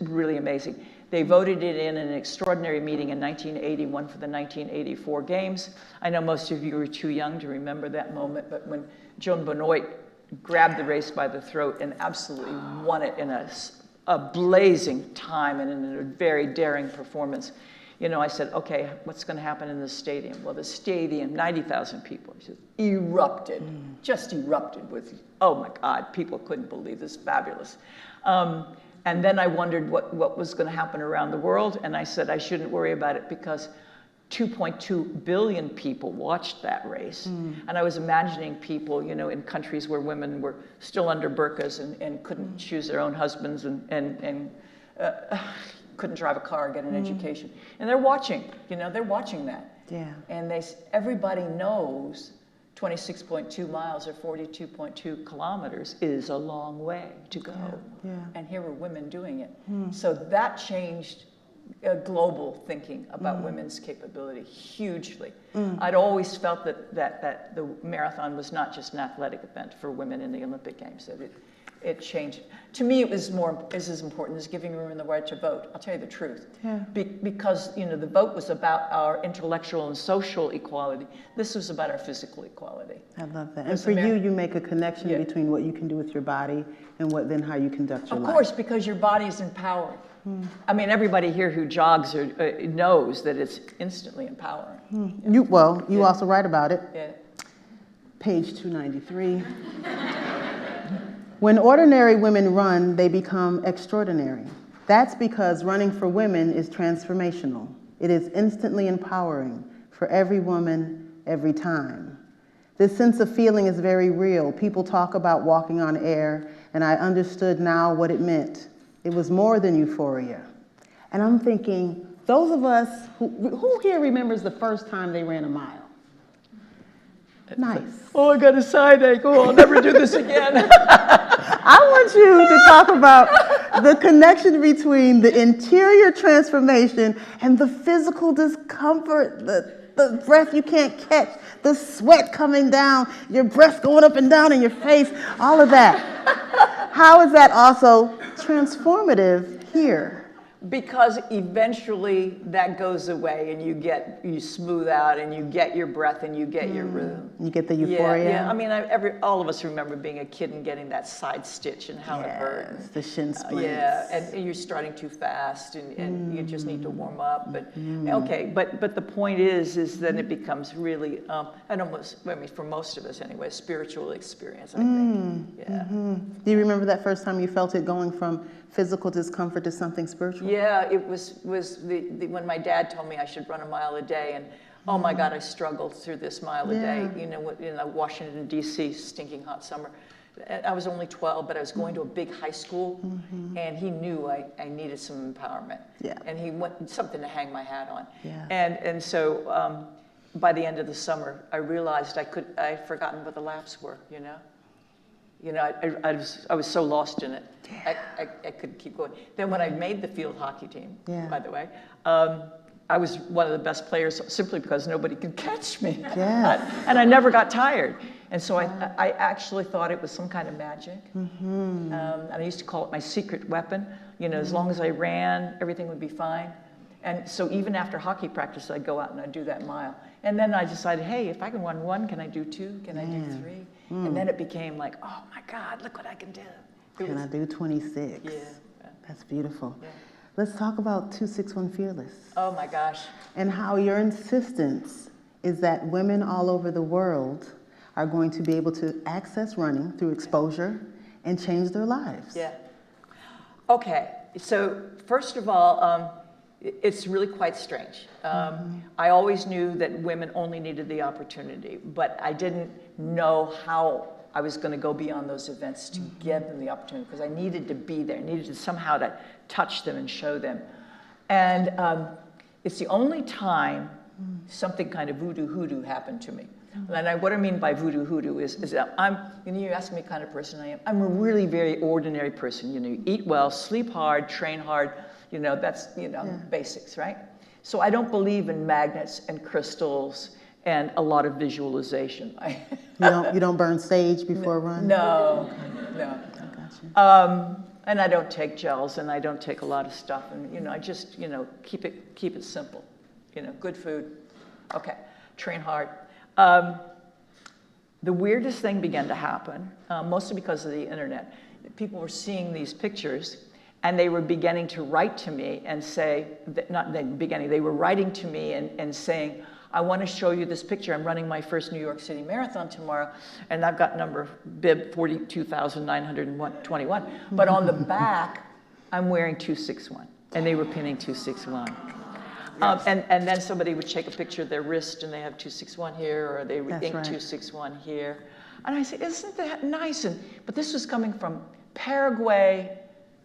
really amazing. They voted it in an extraordinary meeting in 1981 for the 1984 games. I know most of you are too young to remember that moment, but when Joan Benoit grabbed the race by the throat and absolutely won it in a blazing time and in a very daring performance, you know, I said, okay, what's going to happen in the stadium? Well, the stadium, 90,000 people, just erupted, just erupted with, oh my God, people couldn't believe this, fabulous. And then I wondered what was going to happen around the world, and I said I shouldn't worry about it because 2.2 billion people watched that race. And I was imagining people, you know, in countries where women were still under burqas and couldn't choose their own husbands and couldn't drive a car, get an education. And they're watching, you know, they're watching that. Yeah. And everybody knows 26.2 miles or 42.2 kilometers is a long way to go. Yeah. And here were women doing it. So that changed global thinking about women's capability hugely. I'd always felt that the marathon was not just an athletic event for women in the Olympic Games, that it changed. To me, it was as important as giving women the right to vote. I'll tell you the truth. Yeah. Because, you know, the vote was about our intellectual and social equality. This was about our physical equality. I love that. And for you, you make a connection between what you can do with your body and how you conduct your life. Of course, because your body is empowered. I mean, everybody here who jogs knows that it's instantly empowering. You also write about it. Yeah. Page 293. When ordinary women run, they become extraordinary. That's because running for women is transformational. It is instantly empowering for every woman, every time. This sense of feeling is very real. People talk about walking on air, and I understood now what it meant. It was more than euphoria. And I'm thinking, those of us, who here remembers the first time they ran a mile? Nice. Oh, I got a side ache. Oh, I'll never do this again. I want you to talk about the connection between the interior transformation and the physical discomfort, the breath you can't catch, the sweat coming down, your breath going up and down in your face, all of that. How is that also transformative here? Because eventually that goes away and you smooth out and you get your breath and you get your rhythm. You get the euphoria? Yeah. I mean, all of us remember being a kid and getting that side stitch and how it hurt. The shin splints. Yeah, and you're starting too fast and you just need to warm up. But okay, but the point is that it becomes really, for most of us anyway, a spiritual experience, I think. Yeah. Do you remember that first time you felt it going from physical discomfort to something spiritual? Yeah, it was when my dad told me I should run a mile a day, and oh my God, I struggled through this mile a day. You know, in Washington D.C. stinking hot summer. I was only 12, but I was going to a big high school, and he knew I needed some empowerment. Yeah. And he wanted something to hang my hat on. Yeah. And so by the end of the summer, I realized I'd forgotten what the laps were. You know, I was so lost in it. I couldn't keep going. Then when I made the field hockey team, by the way, I was one of the best players simply because nobody could catch me. Yeah. And I never got tired. And so I actually thought it was some kind of magic. And I used to call it my secret weapon. You know, as long as I ran, everything would be fine. And so even after hockey practice, I'd go out and I'd do that mile. And then I decided, hey, if I can run 1, can I do 2? Can I do 3? And then it became like, oh my God, look what I can do. Can I do 26? Yeah. That's beautiful. Yeah. Let's talk about 261 Fearless. Oh my gosh. And how your insistence is that women all over the world are going to be able to access running through exposure and change their lives. Yeah. Okay, so first of all, it's really quite strange. I always knew that women only needed the opportunity, but I didn't know how I was going to go beyond those events to give them the opportunity, because I needed to be there. I needed to somehow to touch them and show them. And it's the only time something kind of voodoo hoodoo happened to me. And what I mean by voodoo hoodoo is that you ask me what kind of person I am. I'm a really very ordinary person. You eat well, sleep hard, train hard. That's, basics, right? So I don't believe in magnets and crystals and a lot of visualization. You don't burn sage before a run? No. Gotcha. And I don't take gels, and I don't take a lot of stuff, and I just keep it simple. Good food. Okay, train hard. The weirdest thing began to happen, mostly because of the internet. People were seeing these pictures, and they were beginning to write to me and say, they were writing to me and saying, I want to show you this picture. I'm running my first New York City Marathon tomorrow, and I've got number bib 42,921. But on the back, I'm wearing 261, and they were pinning 261. And then somebody would take a picture of their wrist, and they have 261 here, or they would ink 261 here. And I said, isn't that nice? But this was coming from Paraguay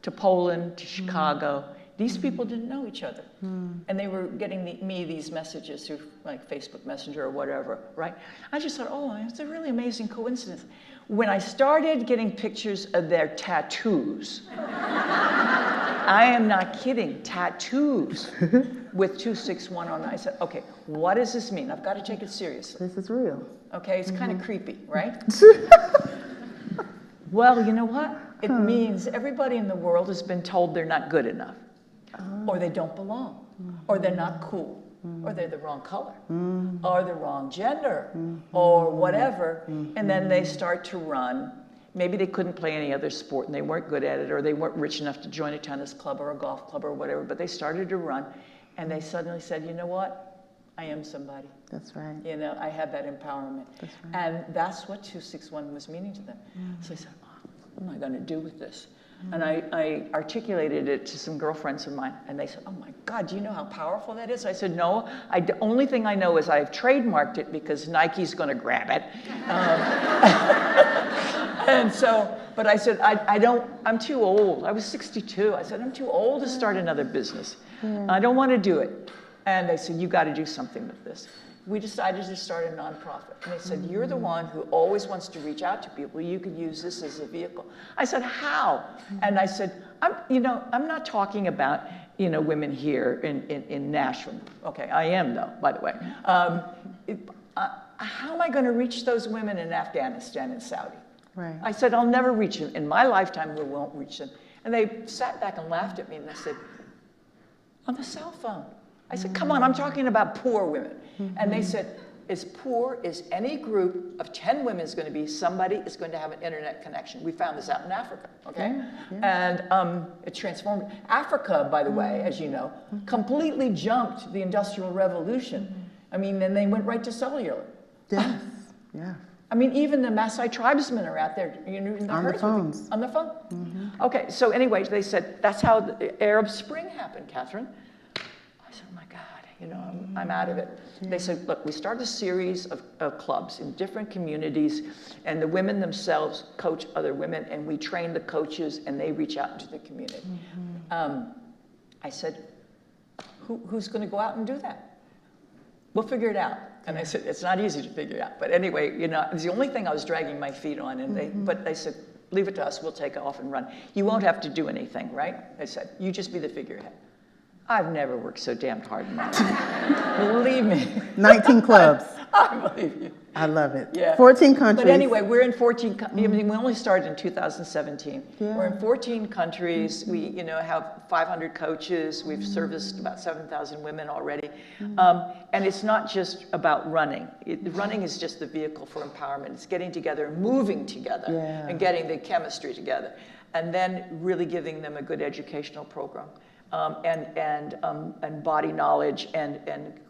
to Poland to Chicago. These people didn't know each other. And they were getting me these messages through like Facebook Messenger or whatever, right? I just thought, oh, it's a really amazing coincidence. When I started getting pictures of their tattoos, I am not kidding, tattoos with 261 on it. I said, okay, what does this mean? I've got to take it seriously. This is real. Okay, it's kind of creepy, right? Well, you know what? It means everybody in the world has been told they're not good enough, or they don't belong, or they're not cool, or they're the wrong color, or the wrong gender, or whatever, and then they start to run. Maybe they couldn't play any other sport and they weren't good at it, or they weren't rich enough to join a tennis club or a golf club or whatever, but they started to run, and they suddenly said, you know what? I am somebody. That's right. I have that empowerment. That's right. And that's what 261 was meaning to them. So I said, what am I going to do with this? And I articulated it to some girlfriends of mine, and they said, oh my God, do you know how powerful that is? I said, no, the only thing I know is I've trademarked it because Nike's going to grab it. And so, but I said, I'm too old. I was 62. I said, I'm too old to start another business. I don't want to do it. And they said, you got to do something with this. We decided to start a nonprofit. And they said, you're the one who always wants to reach out to people. You could use this as a vehicle. I said, how? And I said, I'm not talking about, women here in Nashville. Okay, I am though, by the way. How am I going to reach those women in Afghanistan and Saudi? Right. I said, I'll never reach them. In my lifetime, we won't reach them. And they sat back and laughed at me, and I said, on the cell phone. I said, come on, I'm talking about poor women. And they said, as poor as any group of 10 women is going to be, somebody is going to have an internet connection. We found this out in Africa, okay? And it transformed. Africa, by the way, as you know, completely jumped the Industrial Revolution. I mean, then they went right to cellular. Yes, yeah. I mean, even the Maasai tribesmen are out there. On the phones. On the phone. Okay, so anyway, they said, that's how the Arab Spring happened, Kathrine. I said, oh my God, I'm out of it. They said, look, we start a series of clubs in different communities, and the women themselves coach other women, and we train the coaches, and they reach out into the community. I said, who's going to go out and do that? We'll figure it out. And I said, it's not easy to figure out. But anyway, it was the only thing I was dragging my feet on. And but they said, leave it to us. We'll take off and run. You won't have to do anything, right? They said, you just be the figurehead. I've never worked so damned hard in my life. Believe me. 19 clubs. I believe you. I love it. Yeah. 14 countries. But anyway, we're in 14 countries. We only started in 2017. Yeah. We're in 14 countries. We have 500 coaches. We've serviced about 7,000 women already. And it's not just about running. Running is just the vehicle for empowerment. It's getting together, moving together, and getting the chemistry together. And then really giving them a good educational program. And body knowledge and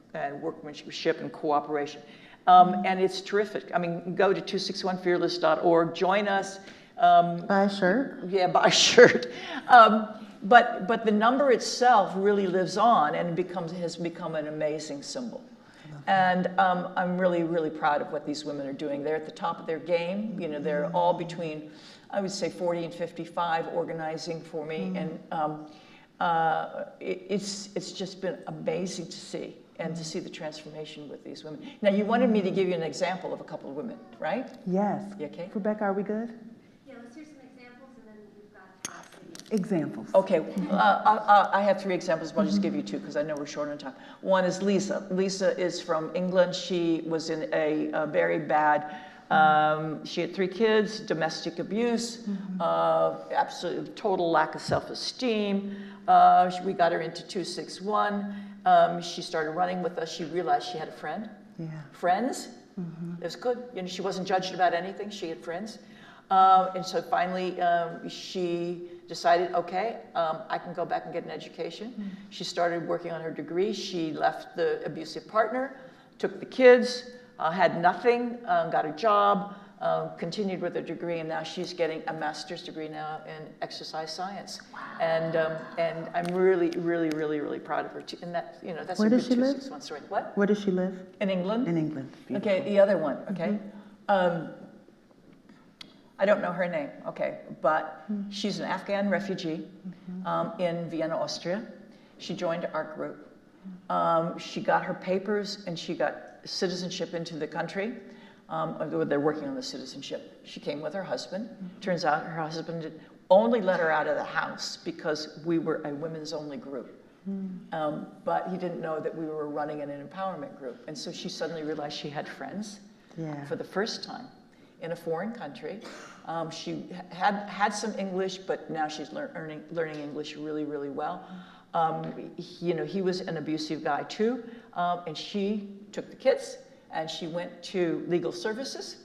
workmanship and cooperation. And it's terrific. I mean, go to 261fearless.org, join us. Buy a shirt. Yeah, buy a shirt. But the number itself really lives on and has become an amazing symbol. And I'm really, really proud of what these women are doing. They're at the top of their game. They're all between, I would say, 40 and 55 organizing for me. And it's just been amazing to see. And to see the transformation with these women. Now, you wanted me to give you an example of a couple of women, right? Yes. You okay? Rebecca, are we good? Yeah, let's hear some examples, and then we've got examples. Okay, I have 3 examples, but I'll just give you 2 because I know we're short on time. One is Lisa. Lisa is from England. She was in a very bad She had 3 kids, domestic abuse, absolute total lack of self-esteem. We got her into 261. She started running with us. She realized she had a friend. Yeah. Friends. It was good. You know, she wasn't judged about anything. She had friends. And so finally, she decided, okay, I can go back and get an education. She started working on her degree. She left the abusive partner, took the kids, had nothing, got a job, continued with her degree, and now she's getting a master's degree now in exercise science. Wow. And I'm really, really, really, really proud of her too. And that, you know, that's Where a good does she live? 261 story. What? Where does she live? In England. In England. Beautiful. Okay, the other one. Okay. I don't know her name. Okay, but she's an Afghan refugee in Vienna, Austria. She joined our group. She got her papers and she got citizenship into the country. They're working on the citizenship. She came with her husband. Turns out her husband only let her out of the house because we were a women's only group. But he didn't know that we were running an empowerment group. And so she suddenly realized she had friends for the first time in a foreign country. She had some English, but now she's learning English really, really well. You know, he was an abusive guy too, and she took the kids and she went to legal services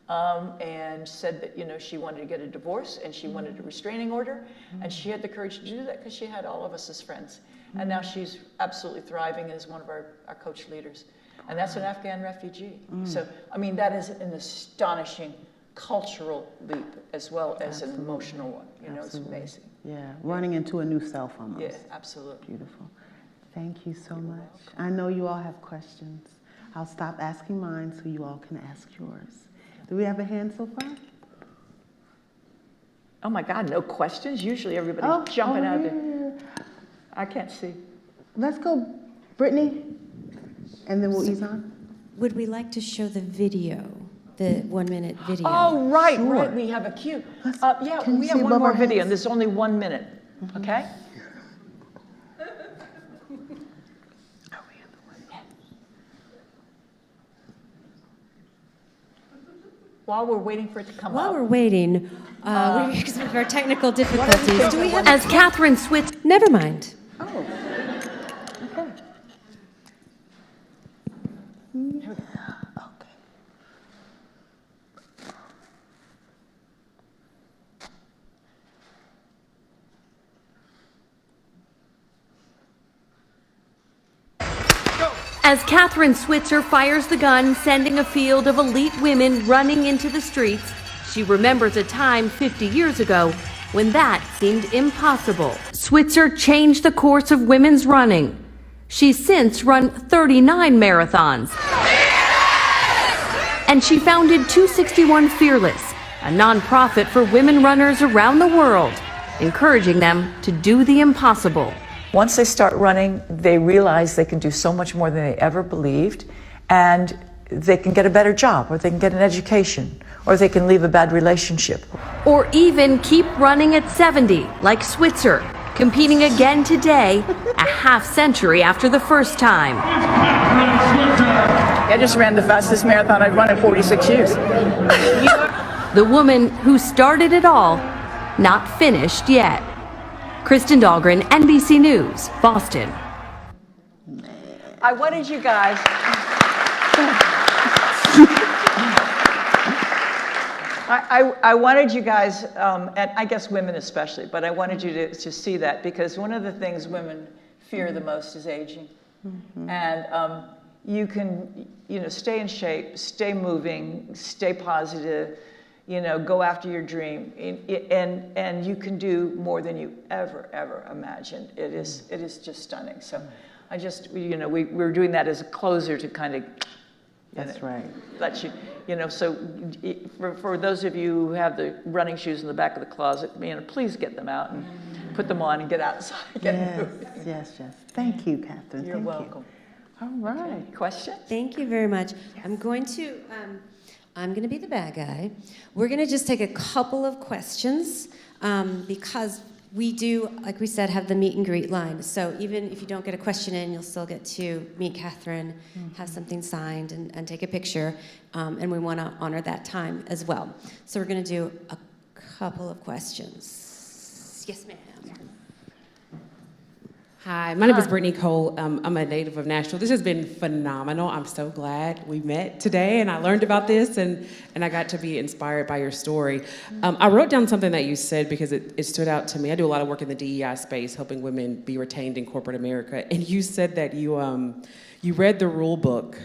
and said that, you know, she wanted to get a divorce and she wanted a restraining order, and she had the courage to do that because she had all of us as friends. And now she's absolutely thriving and is one of our coach leaders. And that's an Afghan refugee. So, I mean, that is an astonishing cultural leap as well as an emotional one. You know, it's amazing. Yeah, running into a new self almost. Yeah, absolutely. Beautiful. Thank you so much. I know you all have questions. I'll stop asking mine so you all can ask yours. Do we have a hand so far? Oh my God, no questions? Usually everybody's jumping out there. I can't see. Let's go, Brittany, and then we'll ease on. Would we like to show the video, the 1-minute video? Oh, right, Sure. right. We have a cue. Yeah, Can you we see have one above more our video, heads? and there's only 1 minute. Okay? While we're waiting for it to come While up. we're waiting, because of our technical difficulties, do we have? As Kathrine Switzer. Never mind. Oh, okay. As Kathrine Switzer fires the gun, sending a field of elite women running into the streets, she remembers a time 50 years ago when that seemed impossible. Switzer changed the course of women's running. She's since run 39 marathons. And she founded 261 Fearless, a nonprofit for women runners around the world, encouraging them to do the impossible. Once they start running, they realize they can do so much more than they ever believed, and they can get a better job, or they can get an education, or they can leave a bad relationship. Or even keep running at 70, like Switzer, competing again today, a half-century after the first time. I just ran the fastest marathon I've run in 46 years. The woman who started it all, not finished yet. Kristen Dahlgren, NBC News, Boston. I wanted you guys. I wanted you guys, and I guess women especially, but I wanted you to see that, because one of the things women fear the most is aging. And you can, you know, stay in shape, stay moving, stay positive, you know, go after your dream, and you can do more than you ever imagined. It is just stunning. So I just, you know, we're doing that as a closer to kind of, That's right. let you, you know, so for those of you who have the running shoes in the back of the closet, you know, please get them out and put them on and get outside. Yes. Thank you, Kathrine. You're Thank welcome. You. All right. Okay. Questions? Thank you very much. I'm going to be the bad guy. We're going to just take a couple of questions because we do, like we said, have the meet and greet line. So even if you don't get a question in, you'll still get to meet Kathryn, have something signed, and take a picture. And we want to honor that time as well. So we're going to do a couple of questions. Yes, ma'am. Hi, my name is Brittany Cole. I'm a native of Nashville. This has been phenomenal. I'm so glad we met today and I learned about this and I got to be inspired by your story. I wrote down something that you said because it stood out to me. I do a lot of work in the DEI space, helping women be retained in corporate America. And you said that you read the rule book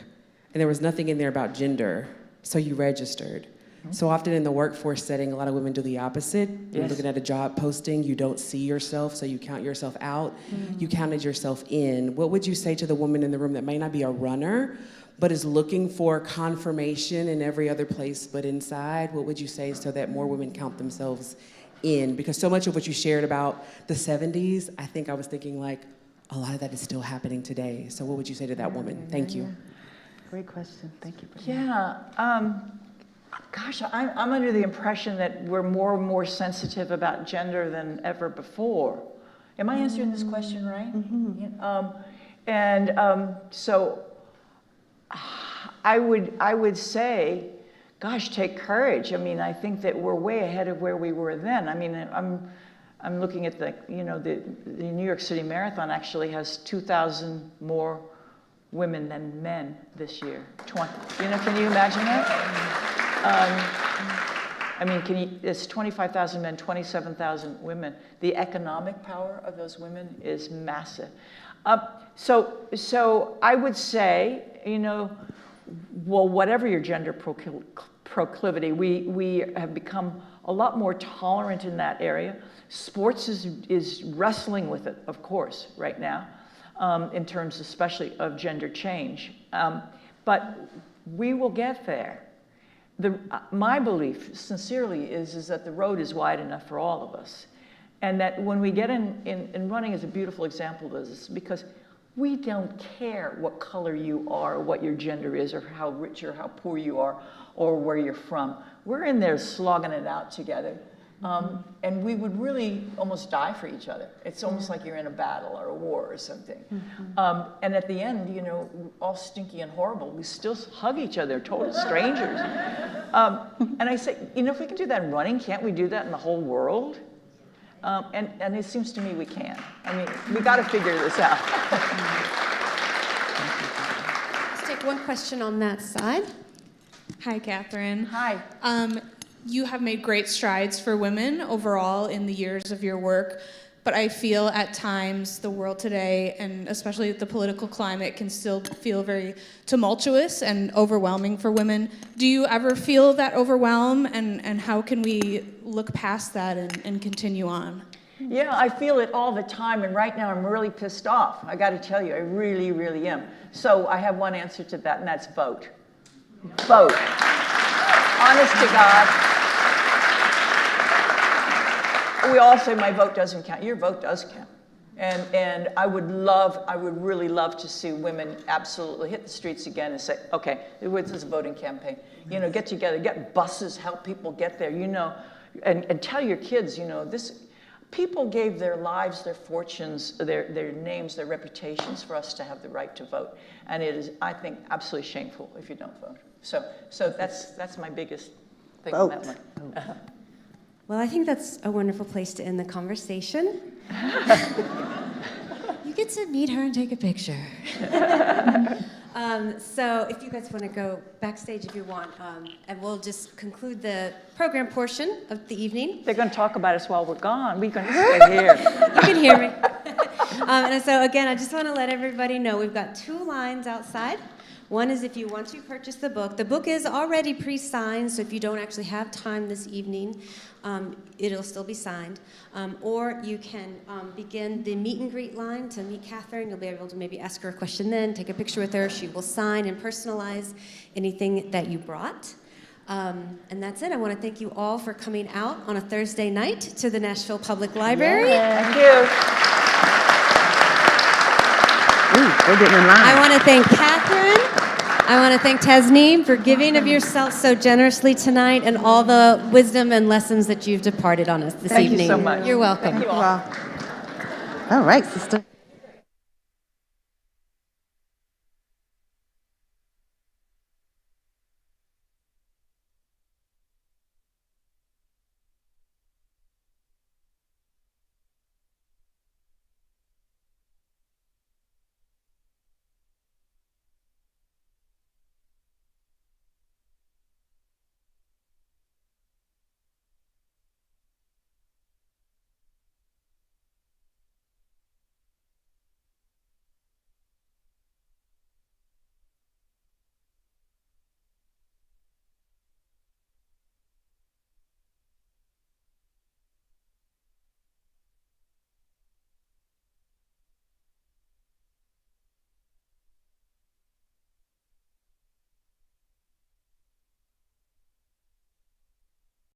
and there was nothing in there about gender, so you registered. So often in the workforce setting, a lot of women do the opposite. You're looking at a job posting, you don't see yourself, so you count yourself out. You counted yourself in. What would you say to the woman in the room that may not be a runner, but is looking for confirmation in every other place but inside? What would you say so that more women count themselves in? Because so much of what you shared about the 70s, I think I was thinking like, a lot of that is still happening today. So what would you say to that woman? Thank you. Great question. Thank you. Gosh, I'm under the impression that we're more and more sensitive about gender than ever before. Am I answering this question right? So I would say, gosh, take courage. I mean, I think that we're way ahead of where we were then. I mean, I'm looking at the New York City Marathon actually has 2,000 more women than men this year. Can you imagine that? I mean, it's 25,000 men, 27,000 women. The economic power of those women is massive. So I would say, well, whatever your gender proclivity, we have become a lot more tolerant in that area. Sports is wrestling with it, of course, right now, in terms especially of gender change. But we will get there. My belief, sincerely, is that the road is wide enough for all of us. And that when we get in running is a beautiful example of this, because we don't care what color you are, or what your gender is, or how rich or how poor you are, or where you're from. We're in there slogging it out together. And we would really almost die for each other. It's almost like you're in a battle or a war or something. And at the end, all stinky and horrible, we still hug each other, total strangers. And I say, if we can do that in running, can't we do that in the whole world? And it seems to me we can. I mean, we got to figure this out. Let's take one question on that side. Hi, Kathryn. Hi. You have made great strides for women overall in the years of your work, but I feel at times the world today, and especially the political climate, can still feel very tumultuous and overwhelming for women. Do you ever feel that overwhelm, and how can we look past that and continue on? Yeah, I feel it all the time, and right now I'm really pissed off. I got to tell you, I really, really am. So I have one answer to that, and that's vote. Vote. Honest to God. We all say my vote doesn't count. Your vote does count. And I would really love to see women absolutely hit the streets again and say, okay, this is a voting campaign. Get together, get buses, help people get there, and tell your kids, people gave their lives, their fortunes, their names, their reputations for us to have the right to vote. And it is, I think, absolutely shameful if you don't vote. So that's my biggest thing on that one. Well, I think that's a wonderful place to end the conversation. You get to meet her and take a picture. So if you guys want to go backstage if you want, and we'll just conclude the program portion of the evening. They're going to talk about us while we're gone. We're going to stay here. You can hear me. And so again, I just want to let everybody know we've got 2 lines outside. One is if you want to purchase the book. The book is already pre-signed, so if you don't actually have time this evening, it'll still be signed. Or you can begin the meet and greet line to meet Kathryn. You'll be able to maybe ask her a question then, take a picture with her. She will sign and personalize anything that you brought. And that's it. I want to thank you all for coming out on a Thursday night to the Nashville Public Library. Yeah. Thank you. Ooh, they're getting in line. I want to thank Kathryn I want to thank Tasneem for giving of yourself so generously tonight and all the wisdom and lessons that you've departed on us this evening. Thank you so much. You're welcome. Thank you all. All right, sister.